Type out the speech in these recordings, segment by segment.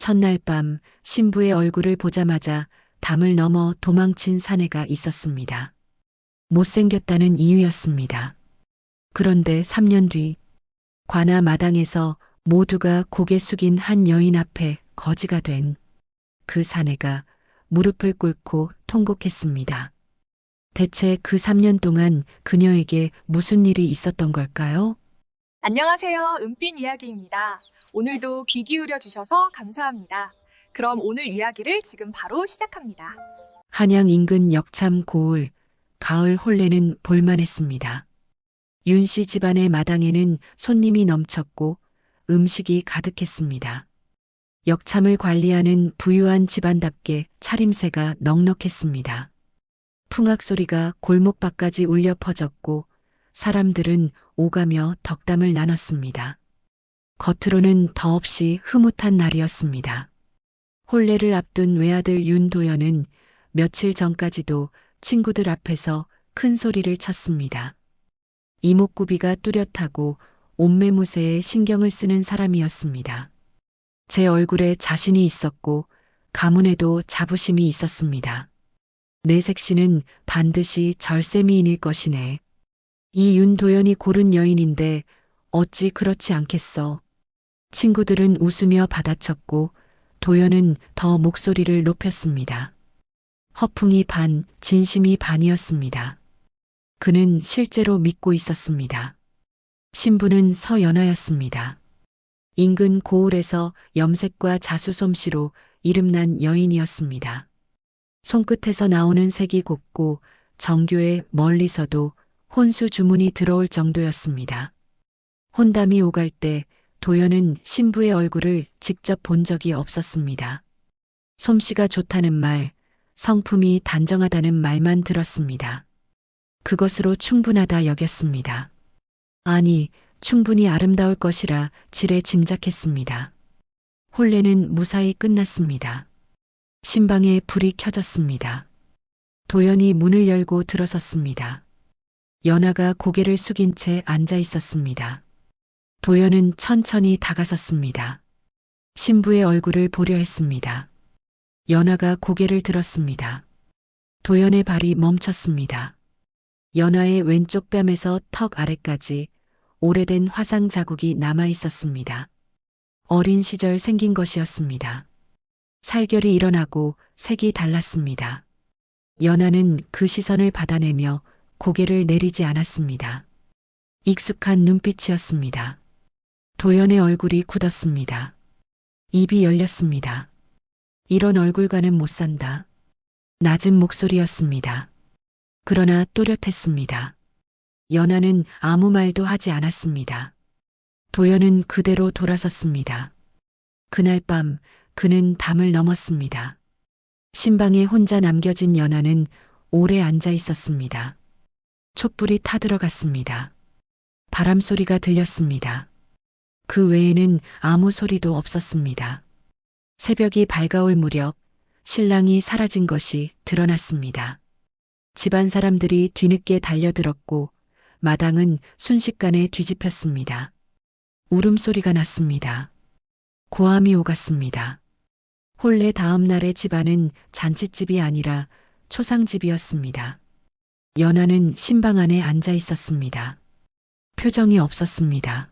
첫날 밤 신부의 얼굴을 보자마자 담을 넘어 도망친 사내가 있었습니다. 못생겼다는 이유였습니다. 그런데 3년 뒤 관아 마당에서 모두가 고개 숙인 한 여인 앞에 거지가 된 그 사내가 무릎을 꿇고 통곡했습니다. 대체 그 3년 동안 그녀에게 무슨 일이 있었던 걸까요? 안녕하세요. 은빛 이야기입니다. 오늘도 귀 기울여 주셔서 감사합니다. 그럼 오늘 이야기를 지금 바로 시작합니다. 한양 인근 역참 고을, 가을 혼례는 볼만했습니다. 윤 씨 집안의 마당에는 손님이 넘쳤고 음식이 가득했습니다. 역참을 관리하는 부유한 집안답게 차림새가 넉넉했습니다. 풍악 소리가 골목밖까지 울려 퍼졌고 사람들은 오가며 덕담을 나눴습니다. 겉으로는 더없이 흐뭇한 날이었습니다. 혼례를 앞둔 외아들 윤도현은 며칠 전까지도 친구들 앞에서 큰 소리를 쳤습니다. 이목구비가 뚜렷하고 옷매무새에 신경을 쓰는 사람이었습니다. 제 얼굴에 자신이 있었고 가문에도 자부심이 있었습니다. 내 색시는 반드시 절세미인일 것이네. 이 윤도현이 고른 여인인데 어찌 그렇지 않겠어. 친구들은 웃으며 받아쳤고 도연은 더 목소리를 높였습니다. 허풍이 반, 진심이 반이었습니다. 그는 실제로 믿고 있었습니다. 신부는 서연아였습니다. 인근 고을에서 염색과 자수 솜씨로 이름난 여인이었습니다. 손끝에서 나오는 색이 곱고 정교에 멀리서도 혼수 주문이 들어올 정도였습니다. 혼담이 오갈 때 도연은 신부의 얼굴을 직접 본 적이 없었습니다. 솜씨가 좋다는 말, 성품이 단정하다는 말만 들었습니다. 그것으로 충분하다 여겼습니다. 아니, 충분히 아름다울 것이라 지레 짐작했습니다. 혼례는 무사히 끝났습니다. 신방에 불이 켜졌습니다. 도연이 문을 열고 들어섰습니다. 연하가 고개를 숙인 채 앉아 있었습니다. 도연은 천천히 다가섰습니다. 신부의 얼굴을 보려 했습니다. 연하가 고개를 들었습니다. 도연의 발이 멈췄습니다. 연하의 왼쪽 뺨에서 턱 아래까지 오래된 화상 자국이 남아 있었습니다. 어린 시절 생긴 것이었습니다. 살결이 일어나고 색이 달랐습니다. 연하는 그 시선을 받아내며 고개를 내리지 않았습니다. 익숙한 눈빛이었습니다. 도연의 얼굴이 굳었습니다. 입이 열렸습니다. 이런 얼굴과는 못 산다. 낮은 목소리였습니다. 그러나 또렷했습니다. 연하는 아무 말도 하지 않았습니다. 도연은 그대로 돌아섰습니다. 그날 밤 그는 담을 넘었습니다. 신방에 혼자 남겨진 연하는 오래 앉아 있었습니다. 촛불이 타들어갔습니다. 바람 소리가 들렸습니다. 그 외에는 아무 소리도 없었습니다. 새벽이 밝아올 무렵 신랑이 사라진 것이 드러났습니다. 집안 사람들이 뒤늦게 달려들었고 마당은 순식간에 뒤집혔습니다. 울음소리가 났습니다. 고함이 오갔습니다. 혼례 다음 날의 집안은 잔칫집이 아니라 초상집이었습니다. 연하는 신방 안에 앉아 있었습니다. 표정이 없었습니다.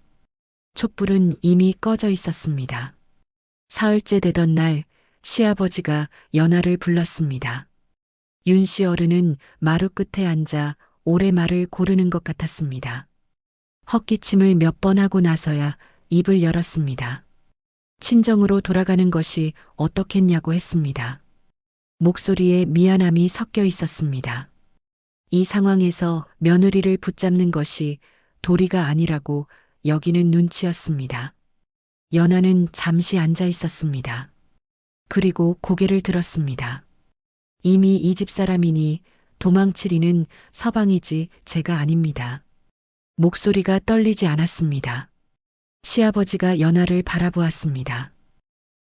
촛불은 이미 꺼져 있었습니다. 사흘째 되던 날 시아버지가 연하를 불렀습니다. 윤 씨 어른은 마루 끝에 앉아 오레말을 고르는 것 같았습니다. 헛기침을 몇 번 하고 나서야 입을 열었습니다. 친정으로 돌아가는 것이 어떻겠냐고 했습니다. 목소리에 미안함이 섞여 있었습니다. 이 상황에서 며느리를 붙잡는 것이 도리가 아니라고 여기는 눈치였습니다. 연하는 잠시 앉아 있었습니다. 그리고 고개를 들었습니다. 이미 이 집 사람이니 도망칠 이는 서방이지 제가 아닙니다. 목소리가 떨리지 않았습니다. 시아버지가 연하를 바라보았습니다.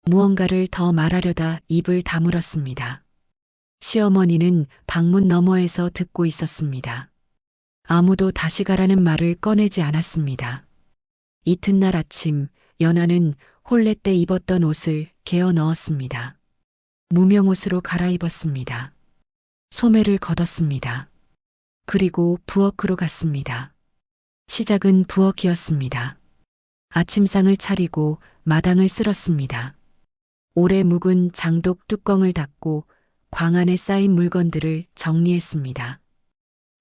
무언가를 더 말하려다 입을 다물었습니다. 시어머니는 방문 너머에서 듣고 있었습니다. 아무도 다시 가라는 말을 꺼내지 않았습니다. 이튿날 아침 연하는 혼례 때 입었던 옷을 개어 넣었습니다. 무명옷으로 갈아입었습니다. 소매를 걷었습니다. 그리고 부엌으로 갔습니다. 시작은 부엌이었습니다. 아침상을 차리고 마당을 쓸었습니다. 오래 묵은 장독 뚜껑을 닫고 광 안에 쌓인 물건들을 정리했습니다.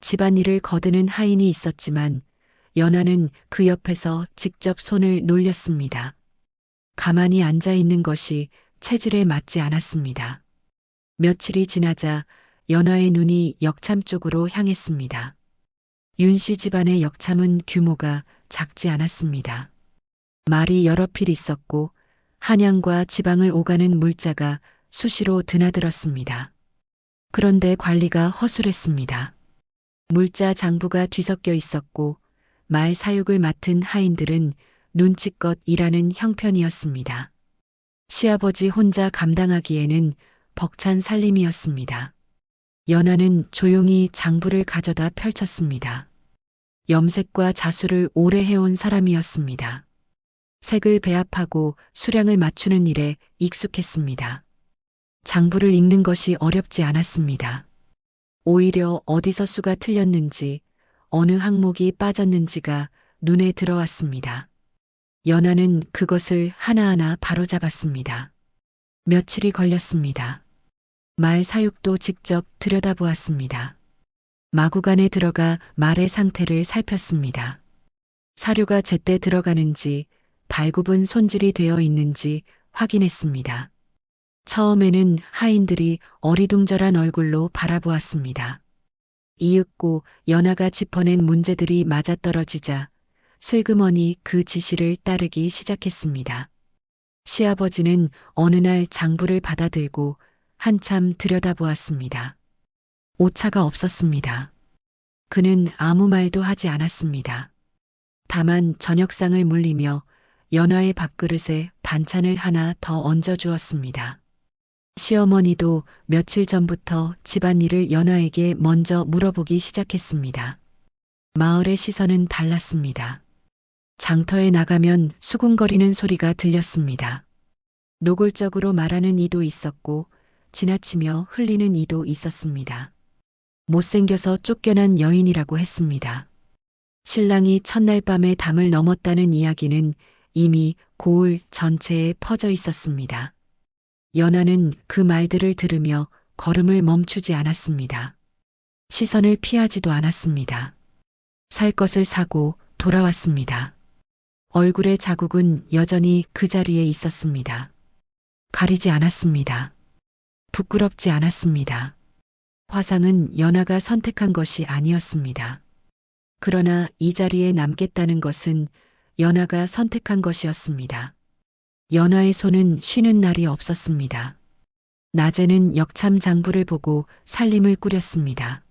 집안일을 거드는 하인이 있었지만 연하는 그 옆에서 직접 손을 놀렸습니다. 가만히 앉아 있는 것이 체질에 맞지 않았습니다. 며칠이 지나자 연하의 눈이 역참 쪽으로 향했습니다. 윤 씨 집안의 역참은 규모가 작지 않았습니다. 말이 여러 필 있었고 한양과 지방을 오가는 물자가 수시로 드나들었습니다. 그런데 관리가 허술했습니다. 물자 장부가 뒤섞여 있었고 말 사육을 맡은 하인들은 눈치껏 일하는 형편이었습니다. 시아버지 혼자 감당하기에는 벅찬 살림이었습니다. 연하는 조용히 장부를 가져다 펼쳤습니다. 염색과 자수를 오래 해온 사람이었습니다. 색을 배합하고 수량을 맞추는 일에 익숙했습니다. 장부를 읽는 것이 어렵지 않았습니다. 오히려 어디서 수가 틀렸는지, 어느 항목이 빠졌는지가 눈에 들어왔습니다. 연하는 그것을 하나하나 바로잡았습니다. 며칠이 걸렸습니다. 말 사육도 직접 들여다보았습니다. 마구간에 들어가 말의 상태를 살폈습니다. 사료가 제때 들어가는지, 발굽은 손질이 되어 있는지 확인했습니다. 처음에는 하인들이 어리둥절한 얼굴로 바라보았습니다. 이윽고 연하가 짚어낸 문제들이 맞아떨어지자 슬그머니 그 지시를 따르기 시작했습니다. 시아버지는 어느 날 장부를 받아들고 한참 들여다보았습니다. 오차가 없었습니다. 그는 아무 말도 하지 않았습니다. 다만 저녁상을 물리며 연하의 밥그릇에 반찬을 하나 더 얹어주었습니다. 시어머니도 며칠 전부터 집안일을 연하에게 먼저 물어보기 시작했습니다. 마을의 시선은 달랐습니다. 장터에 나가면 수군거리는 소리가 들렸습니다. 노골적으로 말하는 이도 있었고 지나치며 흘리는 이도 있었습니다. 못생겨서 쫓겨난 여인이라고 했습니다. 신랑이 첫날 밤에 담을 넘었다는 이야기는 이미 고을 전체에 퍼져 있었습니다. 연하는 그 말들을 들으며 걸음을 멈추지 않았습니다. 시선을 피하지도 않았습니다. 살 것을 사고 돌아왔습니다. 얼굴의 자국은 여전히 그 자리에 있었습니다. 가리지 않았습니다. 부끄럽지 않았습니다. 화상은 연하가 선택한 것이 아니었습니다. 그러나 이 자리에 남겠다는 것은 연하가 선택한 것이었습니다. 연하의 손은 쉬는 날이 없었습니다. 낮에는 역참 장부를 보고 살림을 꾸렸습니다.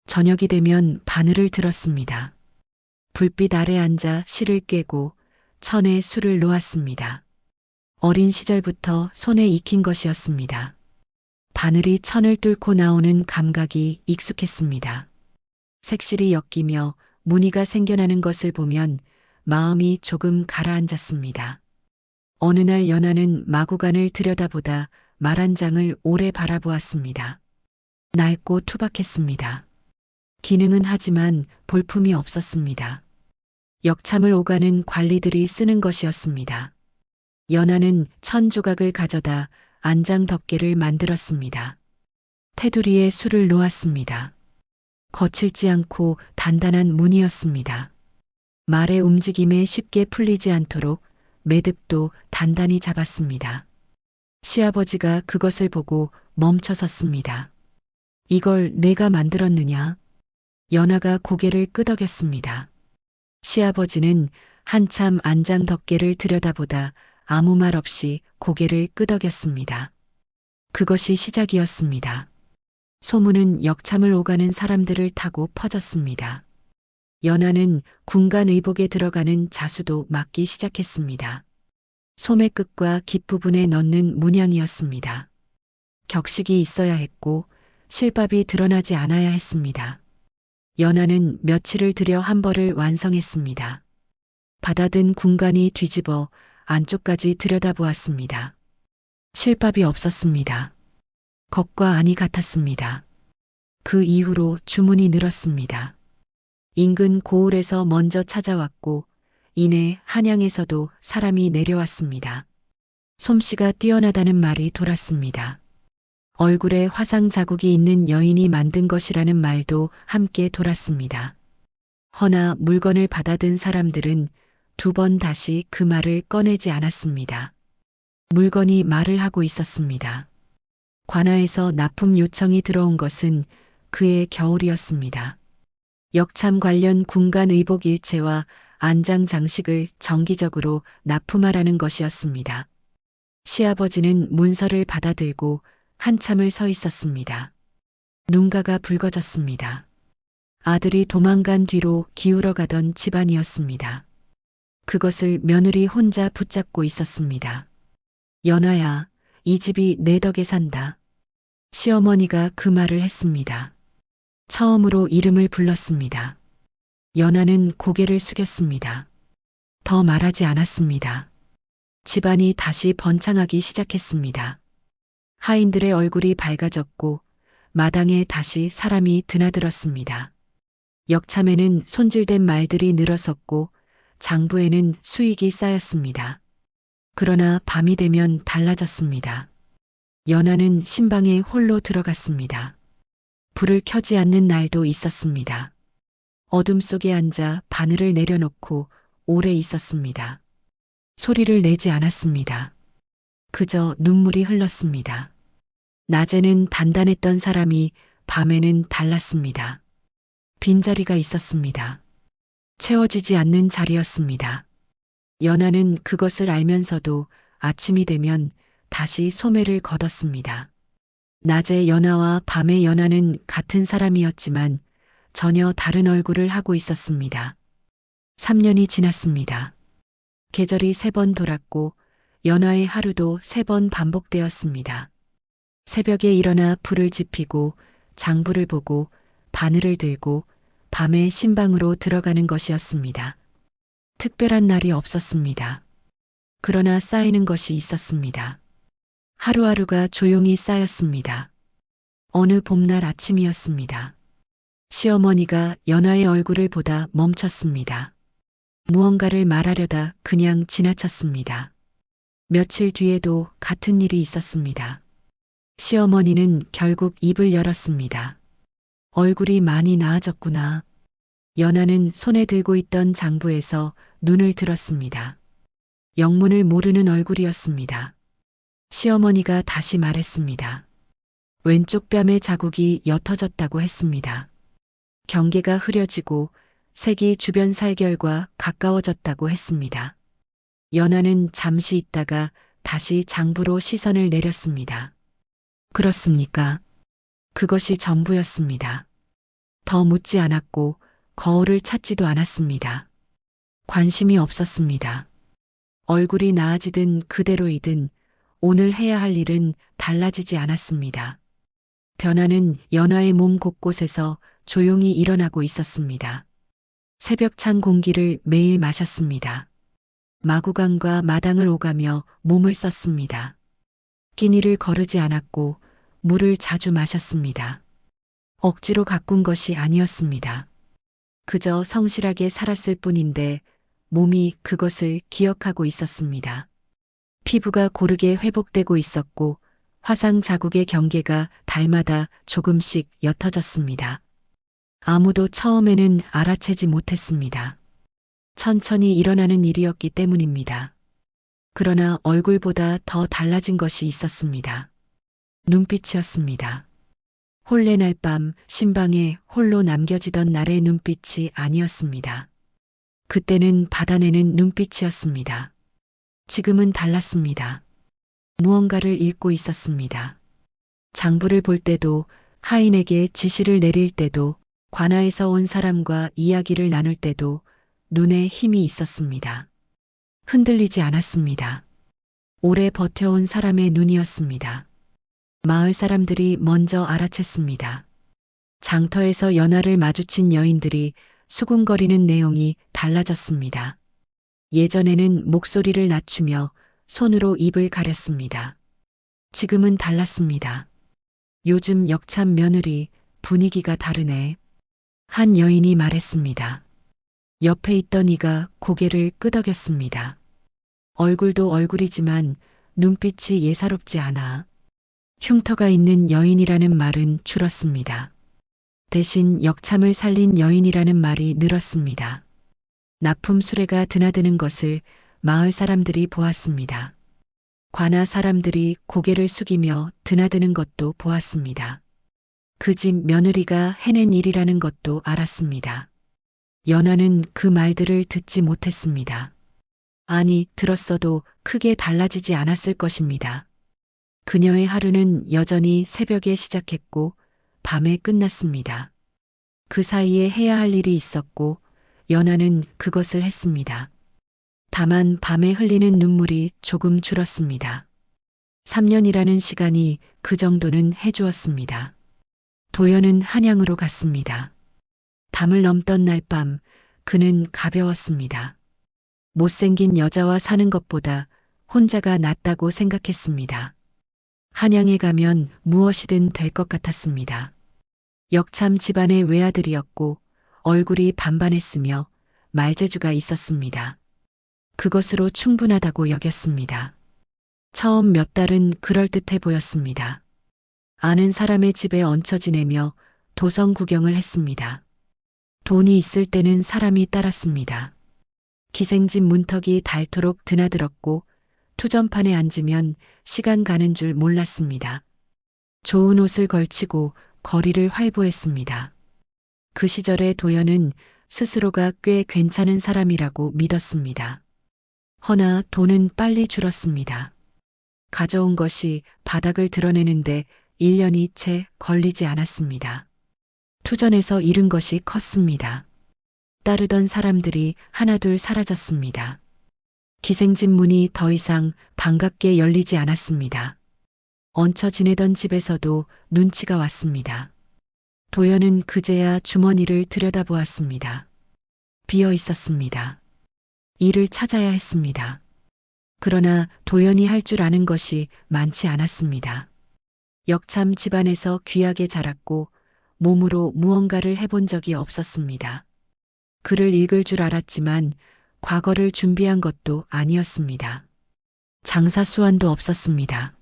저녁이 되면 바늘을 들었습니다. 불빛 아래 앉아 실을 꿰고 천에 술을 놓았습니다. 어린 시절부터 손에 익힌 것이었습니다. 바늘이 천을 뚫고 나오는 감각이 익숙했습니다. 색실이 엮이며 무늬가 생겨나는 것을 보면 마음이 조금 가라앉았습니다. 어느 날 연하는 마구간을 들여다보다 말 한 장을 오래 바라보았습니다. 낡고 투박했습니다. 기능은 하지만 볼품이 없었습니다. 역참을 오가는 관리들이 쓰는 것이었습니다. 연하는 천 조각을 가져다 안장 덮개를 만들었습니다. 테두리에 술을 놓았습니다. 거칠지 않고 단단한 무늬였습니다. 말의 움직임에 쉽게 풀리지 않도록 매듭도 단단히 잡았습니다. 시아버지가 그것을 보고 멈춰섰습니다. 이걸 내가 만들었느냐? 연하가 고개를 끄덕였습니다. 시아버지는 한참 안장 덮개를 들여다보다 아무 말 없이 고개를 끄덕였습니다. 그것이 시작이었습니다. 소문은 역참을 오가는 사람들을 타고 퍼졌습니다. 연하는 군간 의복에 들어가는 자수도 맡기 시작했습니다. 소매 끝과 깃부분에 넣는 문양이었습니다. 격식이 있어야 했고 실밥이 드러나지 않아야 했습니다. 연하는 며칠을 들여 한 벌을 완성했습니다. 받아든 군간이 뒤집어 안쪽까지 들여다보았습니다. 실밥이 없었습니다. 겉과 안이 같았습니다. 그 이후로 주문이 늘었습니다. 인근 고을에서 먼저 찾아왔고 이내 한양에서도 사람이 내려왔습니다. 솜씨가 뛰어나다는 말이 돌았습니다. 얼굴에 화상 자국이 있는 여인이 만든 것이라는 말도 함께 돌았습니다. 허나 물건을 받아든 사람들은 두 번 다시 그 말을 꺼내지 않았습니다. 물건이 말을 하고 있었습니다. 관아에서 납품 요청이 들어온 것은 그해 겨울이었습니다. 역참 관련 군간 의복 일체와 안장 장식을 정기적으로 납품하라는 것이었습니다. 시아버지는 문서를 받아들고 한참을 서 있었습니다. 눈가가 붉어졌습니다. 아들이 도망간 뒤로 기울어 가던 집안이었습니다. 그것을 며느리 혼자 붙잡고 있었습니다. 연아야, 이 집이 내 덕에 산다. 시어머니가 그 말을 했습니다. 처음으로 이름을 불렀습니다. 연아는 고개를 숙였습니다. 더 말하지 않았습니다. 집안이 다시 번창하기 시작했습니다. 하인들의 얼굴이 밝아졌고 마당에 다시 사람이 드나들었습니다. 역참에는 손질된 말들이 늘어섰고 장부에는 수익이 쌓였습니다. 그러나 밤이 되면 달라졌습니다. 연아는 신방에 홀로 들어갔습니다. 불을 켜지 않는 날도 있었습니다. 어둠 속에 앉아 바늘을 내려놓고 오래 있었습니다. 소리를 내지 않았습니다. 그저 눈물이 흘렀습니다. 낮에는 단단했던 사람이 밤에는 달랐습니다. 빈자리가 있었습니다. 채워지지 않는 자리였습니다. 연아는 그것을 알면서도 아침이 되면 다시 소매를 걷었습니다. 낮에 연아와 밤에 연아는 같은 사람이었지만 전혀 다른 얼굴을 하고 있었습니다. 3년이 지났습니다. 계절이 3번 돌았고 연아의 하루도 3번 반복되었습니다. 새벽에 일어나 불을 지피고 장부를 보고 바늘을 들고 밤에 신방으로 들어가는 것이었습니다. 특별한 날이 없었습니다. 그러나 쌓이는 것이 있었습니다. 하루하루가 조용히 쌓였습니다. 어느 봄날 아침이었습니다. 시어머니가 연아의 얼굴을 보다 멈췄습니다. 무언가를 말하려다 그냥 지나쳤습니다. 며칠 뒤에도 같은 일이 있었습니다. 시어머니는 결국 입을 열었습니다. 얼굴이 많이 나아졌구나. 연아는 손에 들고 있던 장부에서 눈을 들었습니다. 영문을 모르는 얼굴이었습니다. 시어머니가 다시 말했습니다. 왼쪽 뺨에 자국이 옅어졌다고 했습니다. 경계가 흐려지고 색이 주변 살결과 가까워졌다고 했습니다. 연아는 잠시 있다가 다시 장부로 시선을 내렸습니다. 그렇습니까? 그것이 전부였습니다. 더 묻지 않았고 거울을 찾지도 않았습니다. 관심이 없었습니다. 얼굴이 나아지든 그대로이든 오늘 해야 할 일은 달라지지 않았습니다. 변화는 연아의 몸 곳곳에서 조용히 일어나고 있었습니다. 새벽 찬 공기를 매일 마셨습니다. 마구간과 마당을 오가며 몸을 썼습니다. 끼니를 거르지 않았고 물을 자주 마셨습니다. 억지로 가꾼 것이 아니었습니다. 그저 성실하게 살았을 뿐인데 몸이 그것을 기억하고 있었습니다. 피부가 고르게 회복되고 있었고 화상 자국의 경계가 달마다 조금씩 옅어졌습니다. 아무도 처음에는 알아채지 못했습니다. 천천히 일어나는 일이었기 때문입니다. 그러나 얼굴보다 더 달라진 것이 있었습니다. 눈빛이었습니다. 혼례 날 밤 신방에 홀로 남겨지던 날의 눈빛이 아니었습니다. 그때는 받아내는 눈빛이었습니다. 지금은 달랐습니다. 무언가를 읽고 있었습니다. 장부를 볼 때도 하인에게 지시를 내릴 때도 관아에서 온 사람과 이야기를 나눌 때도 눈에 힘이 있었습니다. 흔들리지 않았습니다. 오래 버텨온 사람의 눈이었습니다. 마을 사람들이 먼저 알아챘습니다. 장터에서 연하를 마주친 여인들이 수군거리는 내용이 달라졌습니다. 예전에는 목소리를 낮추며 손으로 입을 가렸습니다. 지금은 달랐습니다. 요즘 역참 며느리 분위기가 다르네. 한 여인이 말했습니다. 옆에 있던 이가 고개를 끄덕였습니다. 얼굴도 얼굴이지만 눈빛이 예사롭지 않아. 흉터가 있는 여인이라는 말은 줄었습니다. 대신 역참을 살린 여인이라는 말이 늘었습니다. 납품 수레가 드나드는 것을 마을 사람들이 보았습니다. 관아 사람들이 고개를 숙이며 드나드는 것도 보았습니다. 그 집 며느리가 해낸 일이라는 것도 알았습니다. 연하는 그 말들을 듣지 못했습니다. 아니, 들었어도 크게 달라지지 않았을 것입니다. 그녀의 하루는 여전히 새벽에 시작했고 밤에 끝났습니다. 그 사이에 해야 할 일이 있었고 연하는 그것을 했습니다. 다만 밤에 흘리는 눈물이 조금 줄었습니다. 3년이라는 시간이 그 정도는 해주었습니다. 도연은 한양으로 갔습니다. 담을 넘던 날 밤 그는 가벼웠습니다. 못생긴 여자와 사는 것보다 혼자가 낫다고 생각했습니다. 한양에 가면 무엇이든 될 것 같았습니다. 역참 집안의 외아들이었고 얼굴이 반반했으며 말재주가 있었습니다. 그것으로 충분하다고 여겼습니다. 처음 몇 달은 그럴듯해 보였습니다. 아는 사람의 집에 얹혀 지내며 도성 구경을 했습니다. 돈이 있을 때는 사람이 따랐습니다. 기생집 문턱이 닳도록 드나들었고 투전판에 앉으면 시간 가는 줄 몰랐습니다. 좋은 옷을 걸치고 거리를 활보했습니다. 그 시절의 도연은 스스로가 꽤 괜찮은 사람이라고 믿었습니다. 허나 돈은 빨리 줄었습니다. 가져온 것이 바닥을 드러내는데 1년이 채 걸리지 않았습니다. 투전에서 잃은 것이 컸습니다. 따르던 사람들이 하나둘 사라졌습니다. 기생집 문이 더 이상 반갑게 열리지 않았습니다. 얹혀 지내던 집에서도 눈치가 왔습니다. 도연은 그제야 주머니를 들여다보았습니다. 비어 있었습니다. 일을 찾아야 했습니다. 그러나 도연이 할 줄 아는 것이 많지 않았습니다. 역참 집안에서 귀하게 자랐고 몸으로 무언가를 해본 적이 없었습니다. 글을 읽을 줄 알았지만 과거를 준비한 것도 아니었습니다. 장사 수완도 없었습니다.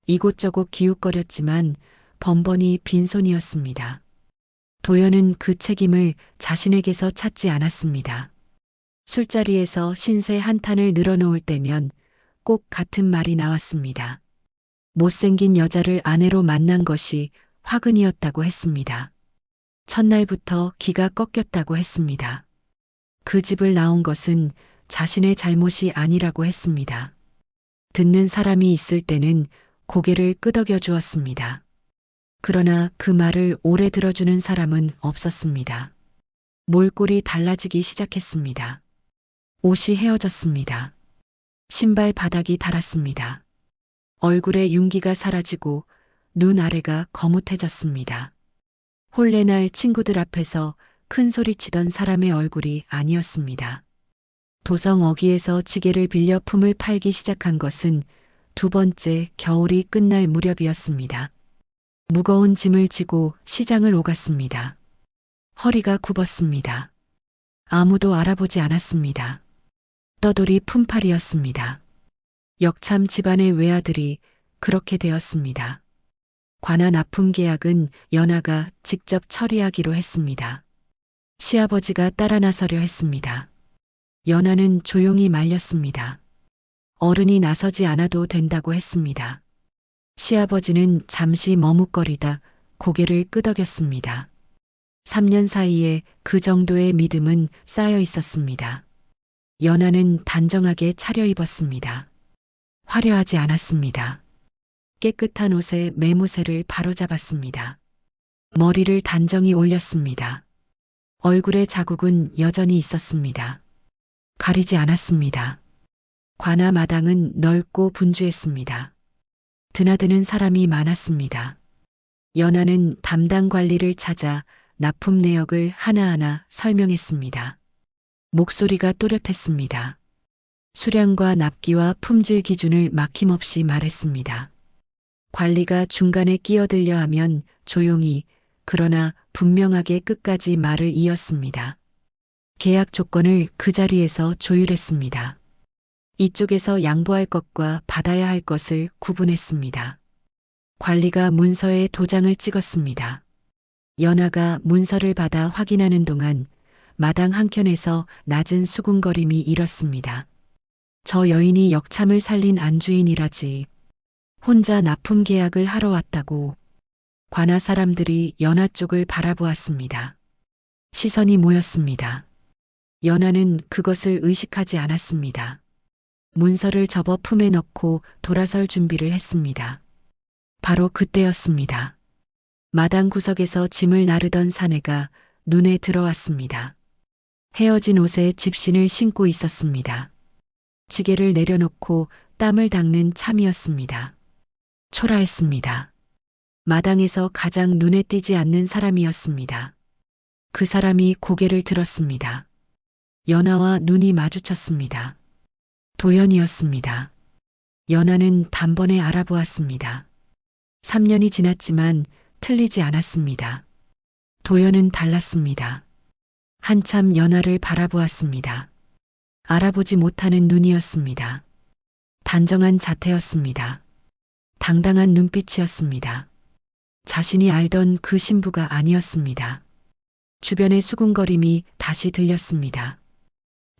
이곳저곳 기웃거렸지만 번번이 빈손이었습니다. 도연은 그 책임을 자신에게서 찾지 않았습니다. 술자리에서 신세 한탄을 늘어놓을 때면 꼭 같은 말이 나왔습니다. 못생긴 여자를 아내로 만난 것이 화근이었다고 했습니다. 첫날부터 기가 꺾였다고 했습니다. 그 집을 나온 것은 자신의 잘못이 아니라고 했습니다. 듣는 사람이 있을 때는 고개를 끄덕여 주었습니다. 그러나 그 말을 오래 들어주는 사람은 없었습니다. 몰골이 달라지기 시작했습니다. 옷이 헤어졌습니다. 신발 바닥이 닳았습니다. 얼굴에 윤기가 사라지고 눈 아래가 거뭇해졌습니다. 홀레날 친구들 앞에서 큰 소리치던 사람의 얼굴이 아니었습니다. 도성 어귀에서 지게를 빌려 품을 팔기 시작한 것은 두 번째 겨울이 끝날 무렵이었습니다. 무거운 짐을 지고 시장을 오갔습니다. 허리가 굽었습니다. 아무도 알아보지 않았습니다. 떠돌이 품팔이였습니다. 역참 집안의 외아들이 그렇게 되었습니다. 관아 납품 계약은 연하가 직접 처리하기로 했습니다. 시아버지가 따라 나서려 했습니다. 연하는 조용히 말렸습니다. 어른이 나서지 않아도 된다고 했습니다. 시아버지는 잠시 머뭇거리다 고개를 끄덕였습니다. 3년 사이에 그 정도의 믿음은 쌓여 있었습니다. 연하는 단정하게 차려입었습니다. 화려하지 않았습니다. 깨끗한 옷에 매무새를 바로잡았습니다. 머리를 단정히 올렸습니다. 얼굴의 자국은 여전히 있었습니다. 가리지 않았습니다. 관아 마당은 넓고 분주했습니다. 드나드는 사람이 많았습니다. 연하는 담당 관리를 찾아 납품 내역을 하나하나 설명했습니다. 목소리가 또렷했습니다. 수량과 납기와 품질 기준을 막힘없이 말했습니다. 관리가 중간에 끼어들려 하면 조용히 그러나 분명하게 끝까지 말을 이었습니다. 계약 조건을 그 자리에서 조율했습니다. 이쪽에서 양보할 것과 받아야 할 것을 구분했습니다. 관리가 문서에 도장을 찍었습니다. 연하가 문서를 받아 확인하는 동안 마당 한켠에서 낮은 수군거림이 일었습니다. 저 여인이 역참을 살린 안주인이라지. 혼자 납품 계약을 하러 왔다고. 관아 사람들이 연하 쪽을 바라보았습니다. 시선이 모였습니다. 연하는 그것을 의식하지 않았습니다. 문서를 접어 품에 넣고 돌아설 준비를 했습니다. 바로 그때였습니다. 마당 구석에서 짐을 나르던 사내가 눈에 들어왔습니다. 헤어진 옷에 집신을 신고 있었습니다. 지게를 내려놓고 땀을 닦는 참이었습니다. 초라했습니다. 마당에서 가장 눈에 띄지 않는 사람이었습니다. 그 사람이 고개를 들었습니다. 연하와 눈이 마주쳤습니다. 도연이었습니다. 연하는 단번에 알아보았습니다. 3년이 지났지만 틀리지 않았습니다. 도연은 달랐습니다. 한참 연하를 바라보았습니다. 알아보지 못하는 눈이었습니다. 단정한 자태였습니다. 당당한 눈빛이었습니다. 자신이 알던 그 신부가 아니었습니다. 주변의 수군거림이 다시 들렸습니다.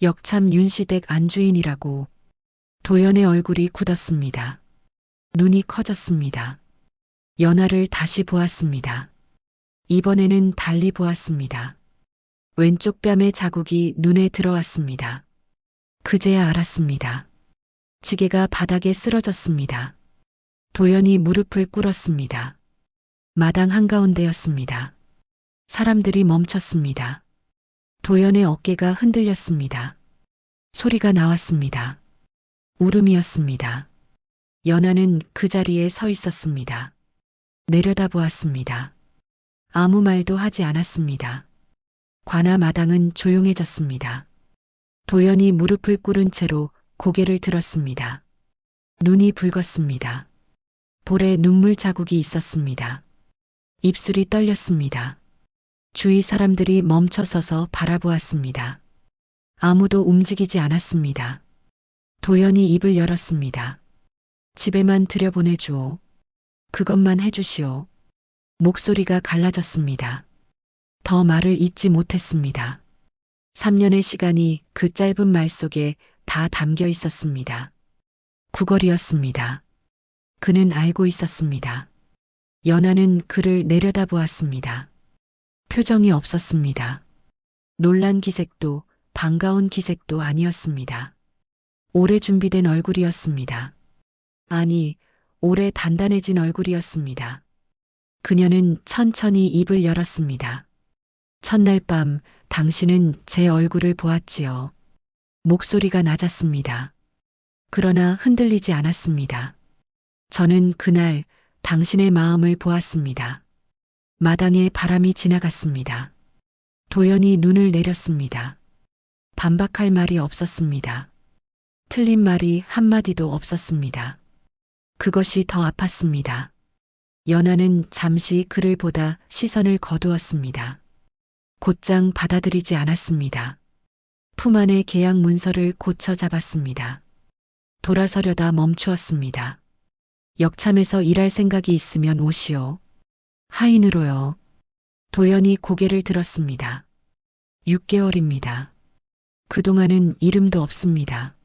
역참 윤시댁 안주인이라고. 도연의 얼굴이 굳었습니다. 눈이 커졌습니다. 연하를 다시 보았습니다. 이번에는 달리 보았습니다. 왼쪽 뺨의 자국이 눈에 들어왔습니다. 그제야 알았습니다. 지게가 바닥에 쓰러졌습니다. 도연이 무릎을 꿇었습니다. 마당 한가운데였습니다. 사람들이 멈췄습니다. 도연의 어깨가 흔들렸습니다. 소리가 나왔습니다. 울음이었습니다. 연하는 그 자리에 서 있었습니다. 내려다보았습니다. 아무 말도 하지 않았습니다. 관아 마당은 조용해졌습니다. 도연이 무릎을 꿇은 채로 고개를 들었습니다. 눈이 붉었습니다. 볼에 눈물 자국이 있었습니다. 입술이 떨렸습니다. 주위 사람들이 멈춰서서 바라보았습니다. 아무도 움직이지 않았습니다. 도연이 입을 열었습니다. 집에만 들여보내주오. 그것만 해주시오. 목소리가 갈라졌습니다. 더 말을 잇지 못했습니다. 3년의 시간이 그 짧은 말 속에 다 담겨 있었습니다. 구걸이었습니다. 그는 알고 있었습니다. 연하는 그를 내려다보았습니다. 표정이 없었습니다. 놀란 기색도 반가운 기색도 아니었습니다. 오래 준비된 얼굴이었습니다. 아니, 오래 단단해진 얼굴이었습니다. 그녀는 천천히 입을 열었습니다. 첫날 밤 당신은 제 얼굴을 보았지요. 목소리가 낮았습니다. 그러나 흔들리지 않았습니다. 저는 그날 당신의 마음을 보았습니다. 마당에 바람이 지나갔습니다. 도연이 눈을 내렸습니다. 반박할 말이 없었습니다. 틀린 말이 한마디도 없었습니다. 그것이 더 아팠습니다. 연하는 잠시 그를 보다 시선을 거두었습니다. 곧장 받아들이지 않았습니다. 품 안에 계약 문서를 고쳐 잡았습니다. 돌아서려다 멈추었습니다. 역참에서 일할 생각이 있으면 오시오. 하인으로요. 도연이 고개를 들었습니다. 6개월입니다. 그동안은 이름도 없습니다.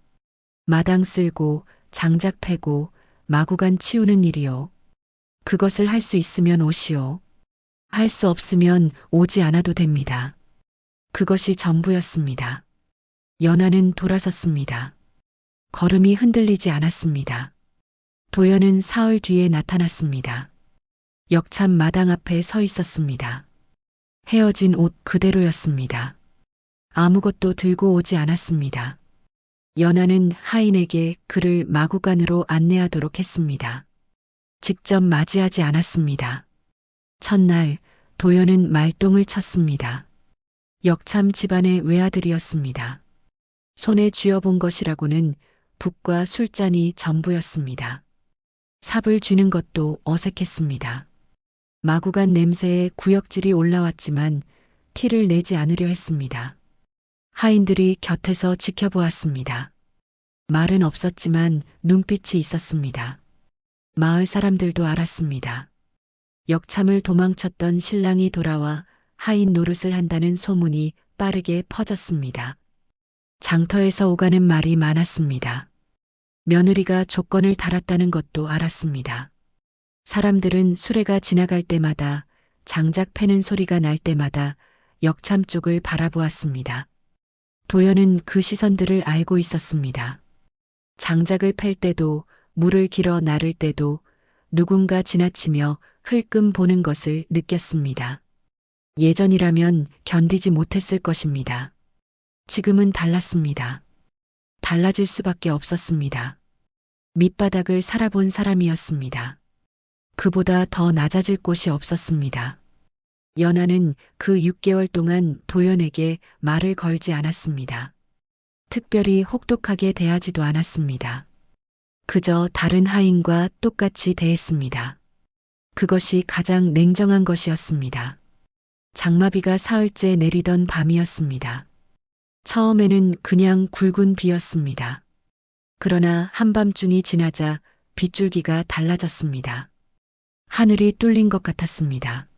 마당 쓸고 장작 패고 마구간 치우는 일이요. 그것을 할 수 있으면 오시오. 할 수 없으면 오지 않아도 됩니다. 그것이 전부였습니다. 연하는 돌아섰습니다. 걸음이 흔들리지 않았습니다. 도연은 사흘 뒤에 나타났습니다. 역참 마당 앞에 서 있었습니다. 헤어진 옷 그대로였습니다. 아무것도 들고 오지 않았습니다. 연하는 하인에게 그를 마구간으로 안내하도록 했습니다. 직접 맞이하지 않았습니다. 첫날 도연은 말똥을 쳤습니다. 역참 집안의 외아들이었습니다. 손에 쥐어본 것이라고는 북과 술잔이 전부였습니다. 삽을 쥐는 것도 어색했습니다. 마구간 냄새에 구역질이 올라왔지만 티를 내지 않으려 했습니다. 하인들이 곁에서 지켜보았습니다. 말은 없었지만 눈빛이 있었습니다. 마을 사람들도 알았습니다. 역참을 도망쳤던 신랑이 돌아와 하인 노릇을 한다는 소문이 빠르게 퍼졌습니다. 장터에서 오가는 말이 많았습니다. 며느리가 조건을 달았다는 것도 알았습니다. 사람들은 수레가 지나갈 때마다 장작 패는 소리가 날 때마다 역참 쪽을 바라보았습니다. 도연은 그 시선들을 알고 있었습니다. 장작을 팰 때도 물을 길어 나를 때도 누군가 지나치며 흘끔 보는 것을 느꼈습니다. 예전이라면 견디지 못했을 것입니다. 지금은 달랐습니다. 달라질 수밖에 없었습니다. 밑바닥을 살아본 사람이었습니다. 그보다 더 낮아질 곳이 없었습니다. 연하는 그 6개월 동안 도연에게 말을 걸지 않았습니다. 특별히 혹독하게 대하지도 않았습니다. 그저 다른 하인과 똑같이 대했습니다. 그것이 가장 냉정한 것이었습니다. 장마비가 사흘째 내리던 밤이었습니다. 처음에는 그냥 굵은 비였습니다. 그러나 한밤중이 지나자 빗줄기가 달라졌습니다. 하늘이 뚫린 것 같았습니다.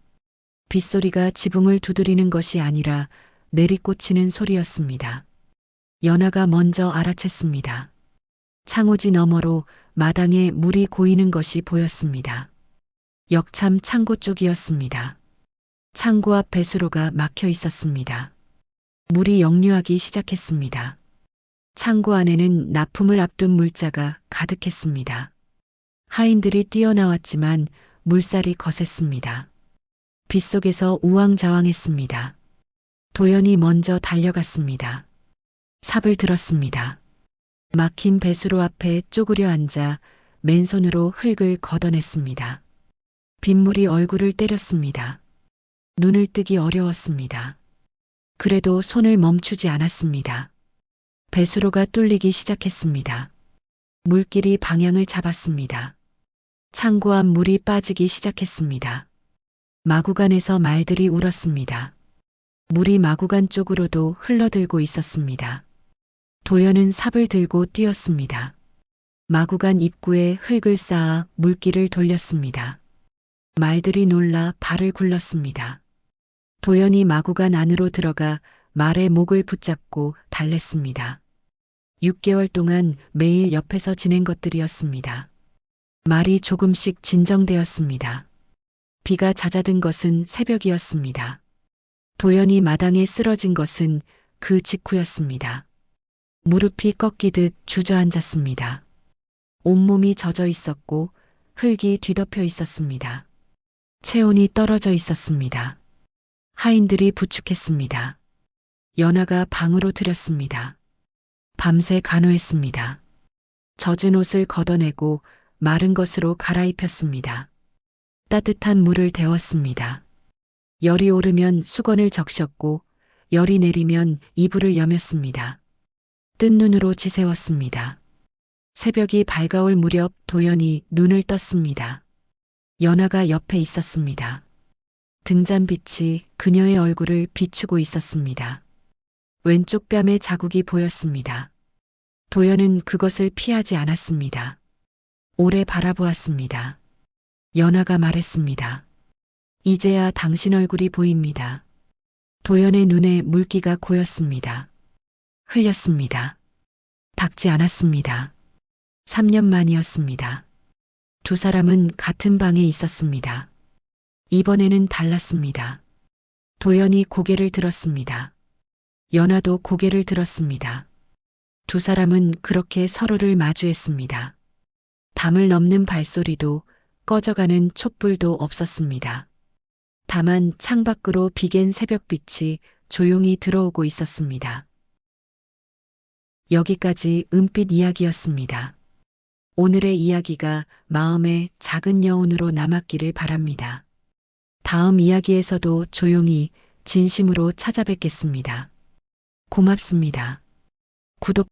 빗소리가 지붕을 두드리는 것이 아니라 내리꽂히는 소리였습니다. 연하가 먼저 알아챘습니다. 창호지 너머로 마당에 물이 고이는 것이 보였습니다. 역참 창고 쪽이었습니다. 창고 앞 배수로가 막혀 있었습니다. 물이 역류하기 시작했습니다. 창고 안에는 납품을 앞둔 물자가 가득했습니다. 하인들이 뛰어나왔지만 물살이 거셌습니다. 빗속에서 우왕좌왕했습니다. 도연이 먼저 달려갔습니다. 삽을 들었습니다. 막힌 배수로 앞에 쪼그려 앉아 맨손으로 흙을 걷어냈습니다. 빗물이 얼굴을 때렸습니다. 눈을 뜨기 어려웠습니다. 그래도 손을 멈추지 않았습니다. 배수로가 뚫리기 시작했습니다. 물길이 방향을 잡았습니다. 창고 앞 물이 빠지기 시작했습니다. 마구간에서 말들이 울었습니다. 물이 마구간 쪽으로도 흘러들고 있었습니다. 도연은 삽을 들고 뛰었습니다. 마구간 입구에 흙을 쌓아 물길을 돌렸습니다. 말들이 놀라 발을 굴렀습니다. 도연이 마구간 안으로 들어가 말의 목을 붙잡고 달랬습니다. 6개월 동안 매일 옆에서 지낸 것들이었습니다. 말이 조금씩 진정되었습니다. 비가 잦아든 것은 새벽이었습니다. 도연이 마당에 쓰러진 것은 그 직후였습니다. 무릎이 꺾이듯 주저앉았습니다. 온몸이 젖어 있었고 흙이 뒤덮여 있었습니다. 체온이 떨어져 있었습니다. 하인들이 부축했습니다. 연하가 방으로 들였습니다. 밤새 간호했습니다. 젖은 옷을 걷어내고 마른 것으로 갈아입혔습니다. 따뜻한 물을 데웠습니다. 열이 오르면 수건을 적셨고 열이 내리면 이불을 여몄습니다. 뜬 눈으로 지새웠습니다. 새벽이 밝아올 무렵 도연이 눈을 떴습니다. 연하가 옆에 있었습니다. 등잔빛이 그녀의 얼굴을 비추고 있었습니다. 왼쪽 뺨에 자국이 보였습니다. 도연은 그것을 피하지 않았습니다. 오래 바라보았습니다. 연하가 말했습니다. 이제야 당신 얼굴이 보입니다. 도연의 눈에 물기가 고였습니다. 흘렸습니다. 닦지 않았습니다. 3년 만이었습니다. 두 사람은 같은 방에 있었습니다. 이번에는 달랐습니다. 도연이 고개를 들었습니다. 연하도 고개를 들었습니다. 두 사람은 그렇게 서로를 마주했습니다. 담을 넘는 발소리도 꺼져가는 촛불도 없었습니다. 다만 창밖으로 비갠 새벽빛이 조용히 들어오고 있었습니다. 여기까지 은빛 이야기였습니다. 오늘의 이야기가 마음의 작은 여운으로 남았기를 바랍니다. 다음 이야기에서도 조용히 진심으로 찾아뵙겠습니다. 고맙습니다. 구독